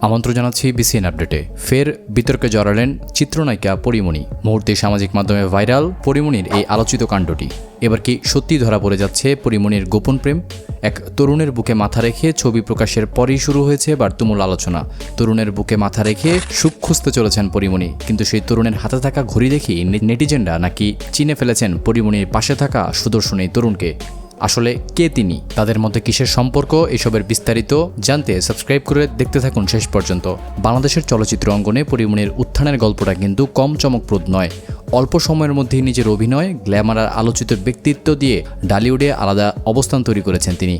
আমন্ত্রণ জানাচ্ছি বিসিএন আপডেটে। ফের বিতর্কে জড়ালেন চিত্রনায়িকা পরীমণি। মুহূর্তে সামাজিক মাধ্যমে ভাইরাল পরীমণির এই আলোচিত কাণ্ডটি। এবার কি সত্যি ধরা পড়ে যাচ্ছে পরীমণির গোপন প্রেম? এক তরুণের বুকে মাথা রেখে ছবি প্রকাশের পরেই শুরু হয়েছে এবার তুমুল আলোচনা। তরুণের বুকে মাথা রেখে সুখ খুঁজতে চলেছেন পরীমণি, কিন্তু সেই তরুণের হাতে থাকা ঘড়ি দেখেই নেটিজেনরা নাকি চিনে ফেলেছেন পরীমণির পাশে থাকা সুদর্শন এই তরুণকে। আসলে কে তিনি, তাদের মধ্যে কিসের সম্পর্ক, এসবের বিস্তারিত জানতে সাবস্ক্রাইব করে দেখতে থাকুন শেষ পর্যন্ত। বাংলাদেশের চলচ্চিত্র অঙ্গনে পরীমণির উত্থানের গল্পটা কিন্তু কম চমকপ্রদ নয়। অল্প সময়ের মধ্যেই নিজের অভিনয়, গ্ল্যামার আর আলোচিত ব্যক্তিত্ব দিয়ে ডালিউডে আলাদা অবস্থান তৈরি করেছেন তিনি।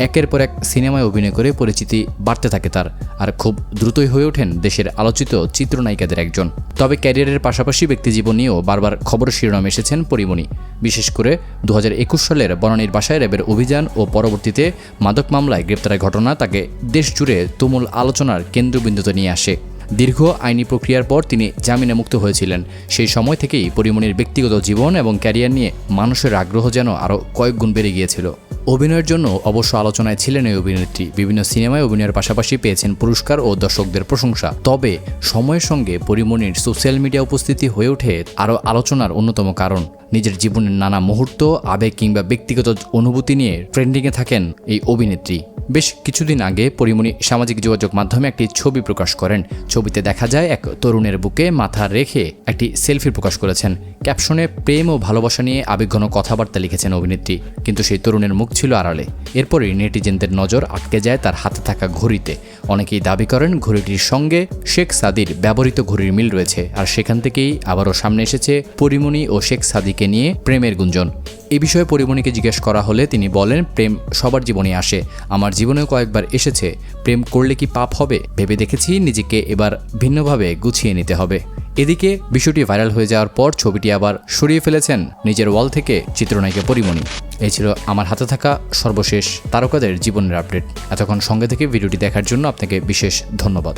একের পর এক সিনেমায় অভিনয় করে পরিচিতি বাড়তে থাকে তার, আর খুব দ্রুতই হয়ে ওঠেন দেশের আলোচিত চিত্রনায়িকাদের একজন। তবে ক্যারিয়ারের পাশাপাশি ব্যক্তিজীবন নিয়েও বারবার খবর শিরোনামে এসেছেন পরীমণি। বিশেষ করে 2021 সালের বনানীর বাসায় র্যাবের অভিযান ও পরবর্তীতে মাদক মামলায় গ্রেপ্তারের ঘটনা তাকে দেশ জুড়ে তুমুল আলোচনার কেন্দ্রবিন্দুতে নিয়ে আসে। দীর্ঘ আইনি প্রক্রিয়ার পর তিনি জামিনে মুক্ত হয়েছিলেন। সেই সময় থেকেই পরীমণির ব্যক্তিগত জীবন এবং ক্যারিয়ার নিয়ে মানুষের আগ্রহ যেন আরও কয়েক গুণ বেড়ে গিয়েছিল। অভিনয়ের জন্য অবশ্য আলোচনায় ছিলেন এই অভিনেত্রী। বিভিন্ন সিনেমায় অভিনয়ের পাশাপাশি পেয়েছেন পুরস্কার ও দর্শকদের প্রশংসা। তবে সময়ের সঙ্গে পরীমণির সোশ্যাল মিডিয়া উপস্থিতি হয়ে ওঠে আরও আলোচনার অন্যতম কারণ। নিজের জীবনের নানা মুহূর্ত, আবেগ কিংবা ব্যক্তিগত অনুভূতি নিয়ে ট্রেন্ডিংয়ে থাকেন এই অভিনেত্রী। বেশ কিছুদিন আগে পরীমণি সামাজিক যোগাযোগ মাধ্যমে একটি ছবি প্রকাশ করেন। ছবিতে দেখা যায় এক তরুণের বুকে মাথা রেখে একটি সেলফি প্রকাশ করেছেন। ক্যাপশনে প্রেম ও ভালোবাসা নিয়ে আবেগঘন কথাবার্তা লিখেছেন অভিনেত্রী, কিন্তু সেই তরুণের মুখ ছিল আড়ালে। এরপরই নেটিজেনদের নজর আটকে যায় তার হাতে থাকা ঘড়িতে। অনেকেই দাবি করেন ঘড়িটির সঙ্গে শেখ সাদির ব্যবহৃত ঘড়ির মিল রয়েছে, আর সেখান থেকেই আবারও সামনে এসেছে পরীমণি ও শেখ সাদিকে নিয়ে প্রেমের গুঞ্জন। এ বিষয়ে পরীমণিকে জিজ্ঞেস করা হলে তিনি বলেন, প্রেম সবার জীবনে আসে, আমার জীবনেও কয়েকবার এসেছে। প্রেম করলে কি পাপ হবে? ভেবে দেখেছি নিজেকে এবার ভিন্নভাবে গুছিয়ে নিতে হবে। এদিকে বিষয়টি ভাইরাল হয়ে যাওয়ার পর ছবিটি আবার সরিয়ে ফেলেছেন নিজের ওয়াল থেকে চিত্রনায়িকা পরীমণি। এই ছিল আমার হাতে থাকা সর্বশেষ তারকাদের জীবনের আপডেট। এতক্ষণ সঙ্গে থেকে ভিডিওটি দেখার জন্য আপনাকে বিশেষ ধন্যবাদ।